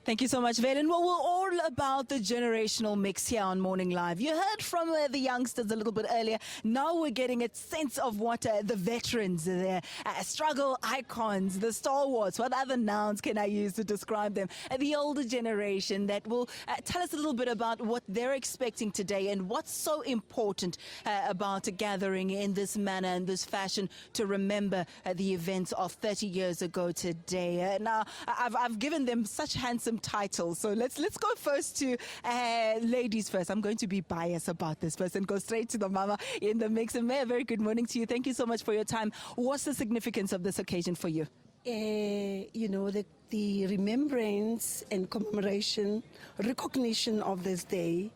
Thank you so much, Vail. Well, we're all about the generational mix here on Morning Live. You heard from the youngsters a little bit earlier. Now we're getting a sense of what the veterans, the struggle icons, the stalwarts, what other nouns can I use to describe them? The older generation that will tell us a little bit about what they're expecting today and what's so important about gathering in this manner and this fashion to remember the events of 30 years ago today. Now, I've given them such handsome titles, so let's go first to ladies first. I'm going to be biased about this first and go straight to the mama in the mix. And May, a very good morning to you. Thank you so much for your time. What's the significance of this occasion for you? The remembrance and commemoration, recognition of this day,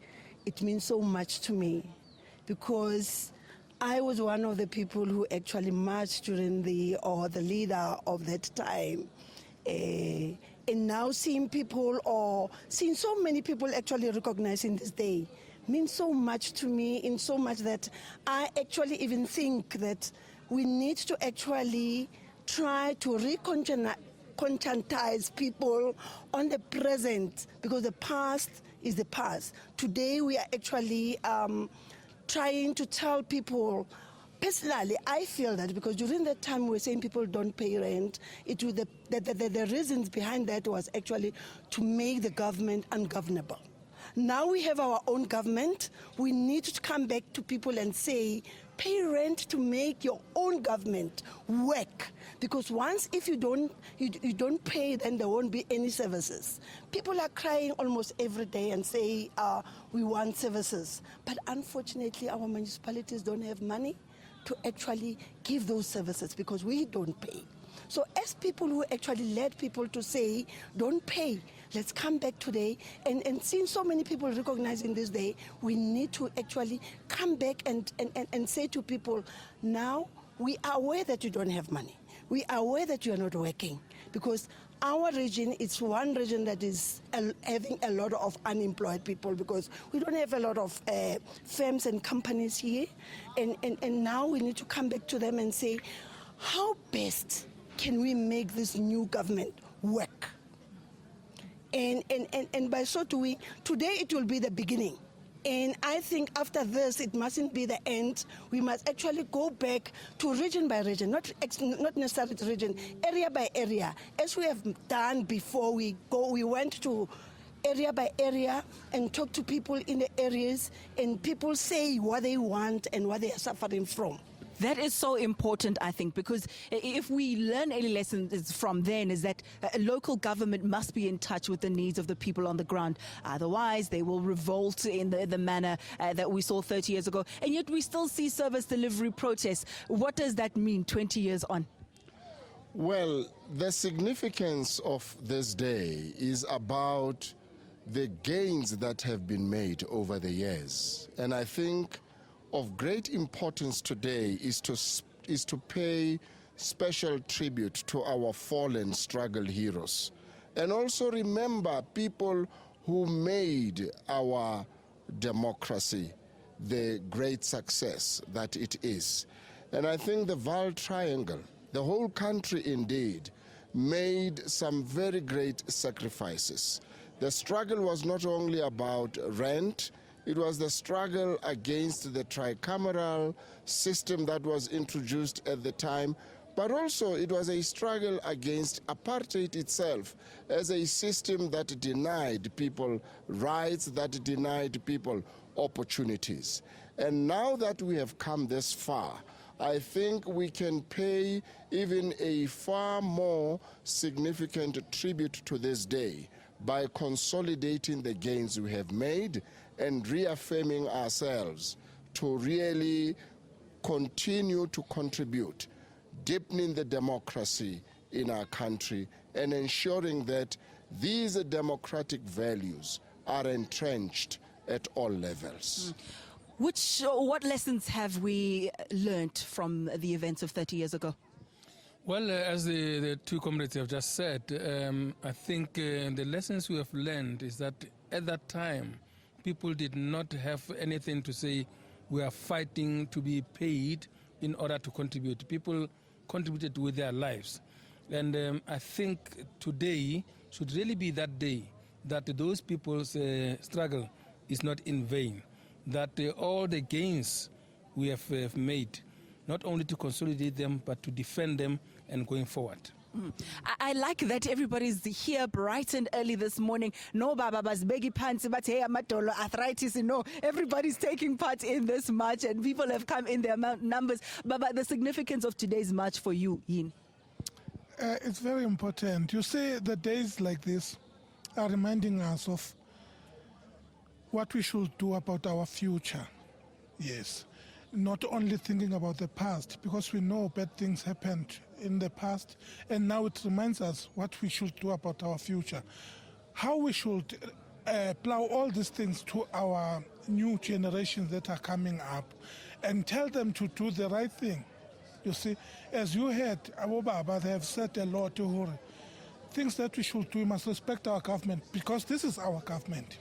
it means so much to me because I was one of the people who actually marched during the leader of that time. And now seeing so many people actually recognizing this day means so much to me, in so much that I actually even think that we need to actually try to conscientize people on the present, because the past is the past. Today we are actually trying to tell people. Personally, I feel that because during that time we were saying people don't pay rent, it was the reasons behind that was actually to make the government ungovernable. Now we have our own government. We need to come back to people and say, pay rent to make your own government work. Because once if you don't pay, then there won't be any services. People are crying almost every day and say, we want services. But unfortunately, our municipalities don't have money to actually give those services because we don't pay. So as people who actually led people to say, don't pay, let's come back today, and seeing so many people recognizing this day, we need to actually come back and say to people, now we are aware that you don't have money. We are aware that you are not working, because our region is one region that is having a lot of unemployed people, because we don't have a lot of firms and companies here. And now we need to come back to them and say, how best can we make this new government work? And by so doing, today it will be the beginning. And I think after this, it mustn't be the end. We must actually go back to region by region, not necessarily region, area by area. As we have done before, we went to area by area and talk to people in the areas, and people say what they want and what they are suffering from. That is so important, I think, because if we learn any lessons from then is that a local government must be in touch with the needs of the people on the ground. Otherwise, they will revolt in the manner that we saw 30 years ago. And yet we still see service delivery protests. What does that mean 20 years on? Well, the significance of this day is about the gains that have been made over the years. And I think of great importance today is to pay special tribute to our fallen struggle heroes, and also remember people who made our democracy the great success that it is. And I think the Vaal Triangle, the whole country indeed, made some very great sacrifices. The struggle was not only about rent, it was the struggle against the tricameral system that was introduced at the time, but also it was a struggle against apartheid itself as a system that denied people rights, that denied people opportunities. And now that we have come this far, I think we can pay even a far more significant tribute to this day by consolidating the gains we have made and reaffirming ourselves to really continue to contribute, deepening the democracy in our country and ensuring that these democratic values are entrenched at all levels. What lessons have we learnt from the events of 30 years ago? Well, as the two comrades have just said, I think the lessons we have learned is that at that time, people did not have anything to say, we are fighting to be paid in order to contribute. People contributed with their lives. And I think today should really be that day that those people's struggle is not in vain, that all the gains we have made, not only to consolidate them, but to defend them and going forward. I like that everybody's here bright and early this morning. No babas begi pants, but hey, amadolo arthritis. No, everybody's taking part in this march, and people have come in their numbers. Baba, the significance of today's march for you, Yin? It's very important. You see, the days like this are reminding us of what we should do about our future. Yes. Not only thinking about the past, because we know bad things happened in the past, and now it reminds us what we should do about our future. How we should plow all these things to our new generations that are coming up and tell them to do the right thing. You see, as you heard, Abu Baba, they have said a lot to things that we should do. We must respect our government, because this is our government.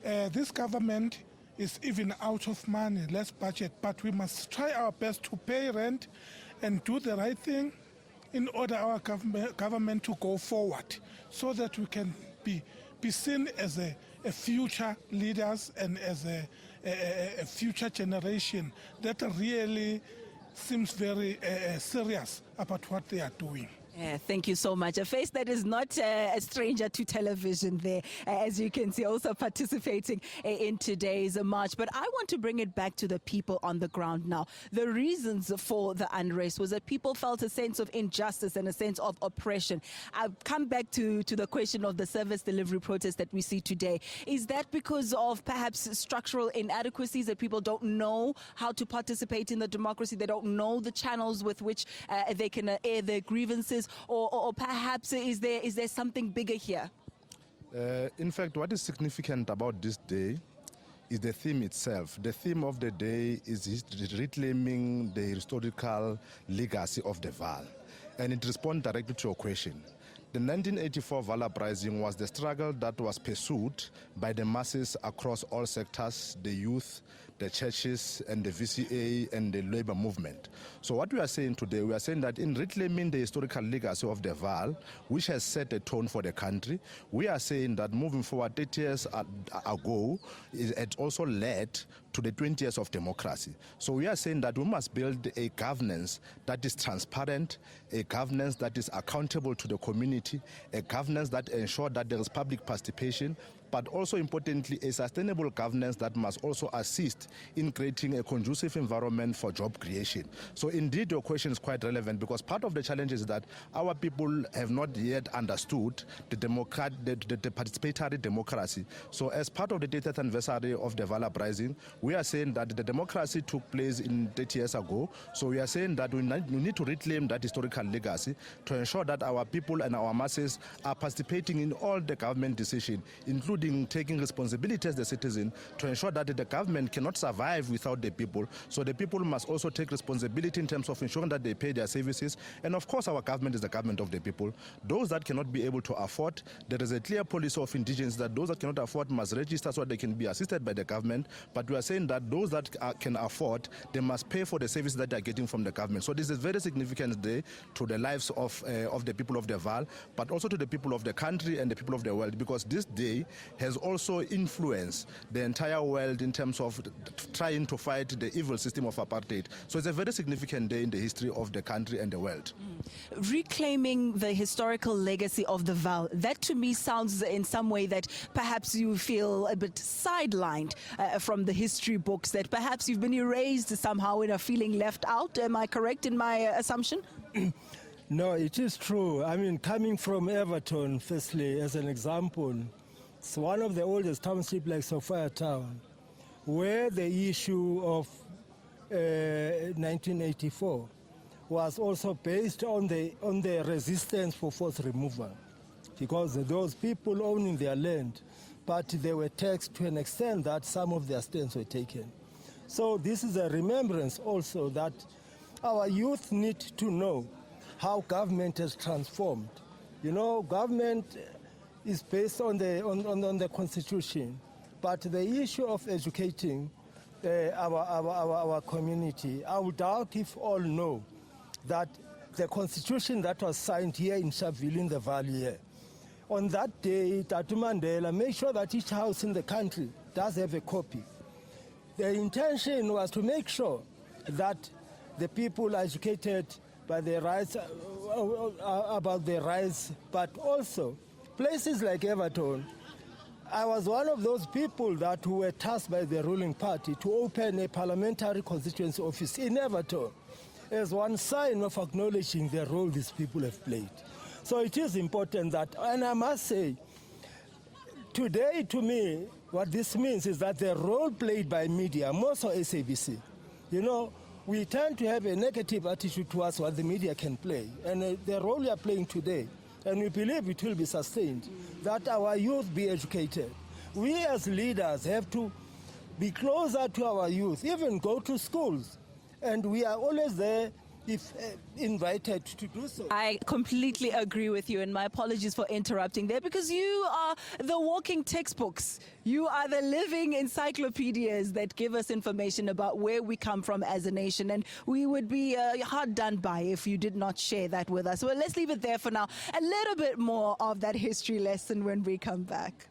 This government is even out of money, less budget, but we must try our best to pay rent and do the right thing in order our government to go forward, so that we can be seen as a future leaders and as a future generation that really seems very serious about what they are doing. Yeah, thank you so much. A face that is not a stranger to television there, as you can see, also participating in today's march. But I want to bring it back to the people on the ground now. The reasons for the unrest was that people felt a sense of injustice and a sense of oppression. I've come back to the question of the service delivery protest that we see today. Is that because of perhaps structural inadequacies, that people don't know how to participate in the democracy? They don't know the channels with which they can air their grievances? Or perhaps is there something bigger here? In fact, what is significant about this day is the theme itself. The theme of the day is reclaiming the historical legacy of the Vaal. And it responds directly to your question. The 1984 Vaal Uprising was the struggle that was pursued by the masses across all sectors, the youth, the churches, and the VCA, and the labor movement. So what we are saying today, we are saying that in reclaiming the historical legacy of the Vaal, which has set a tone for the country, we are saying that moving forward 30 years ago, it also led to the 20 years of democracy. So we are saying that we must build a governance that is transparent, a governance that is accountable to the community, a governance that ensures that there is public participation, but also importantly, a sustainable governance that must also assist in creating a conducive environment for job creation. So indeed, your question is quite relevant, because part of the challenge is that our people have not yet understood the participatory democracy. So as part of the 30th anniversary of the Vaal Uprising, we are saying that the democracy took place in 30 years ago. So we are saying that we need to reclaim that historical legacy to ensure that our people and our masses are participating in all the government decisions, including taking responsibility as the citizen to ensure that the government cannot survive without the people. So the people must also take responsibility in terms of ensuring that they pay their services. And of course, our government is the government of the people. Those that cannot be able to afford, there is a clear policy of indigenous that those that cannot afford must register so that they can be assisted by the government. But we are saying that those that can afford, they must pay for the services that they are getting from the government. So this is a very significant day to the lives of the people of the Vaal, but also to the people of the country and the people of the world, because this day has also influenced the entire world in terms of trying to fight the evil system of apartheid. So it's a very significant day in the history of the country and the world. Reclaiming the historical legacy of the Vaal, that to me sounds in some way that perhaps you feel a bit sidelined from the history books, that perhaps you've been erased somehow and are feeling left out. Am I correct in my assumption? No, it is true. I mean, coming from Everton, firstly, as an example, it's one of the oldest townships like Sophia Town, where the issue of 1984 was also based on the resistance for forced removal, because those people owning their land, but they were taxed to an extent that some of their stands were taken. So this is a remembrance also that our youth need to know how government has transformed. You know, government is based on the Constitution, but the issue of educating our community, I would doubt if all know that the Constitution that was signed here in Sharpeville in the Valley here on that day, Tatu Mandela made sure that each house in the country does have a copy. The intention was to make sure that the people are educated by their rights, about their rights, but also places like Everton. I was one of those people that who were tasked by the ruling party to open a parliamentary constituency office in Everton as one sign of acknowledging the role these people have played. So it is important that, and I must say, today to me, what this means is that the role played by media, more so SABC, you know, we tend to have a negative attitude towards what the media can play. And the role we are playing today, and we believe it will be sustained, that our youth be educated. We as leaders have to be closer to our youth, even go to schools. And we are always there if invited to do so. I completely agree with you, and my apologies for interrupting there, because you are the walking textbooks. You are the living encyclopedias that give us information about where we come from as a nation, and we would be hard done by if you did not share that with us. Well, let's leave it there for now. A little bit more of that history lesson when we come back.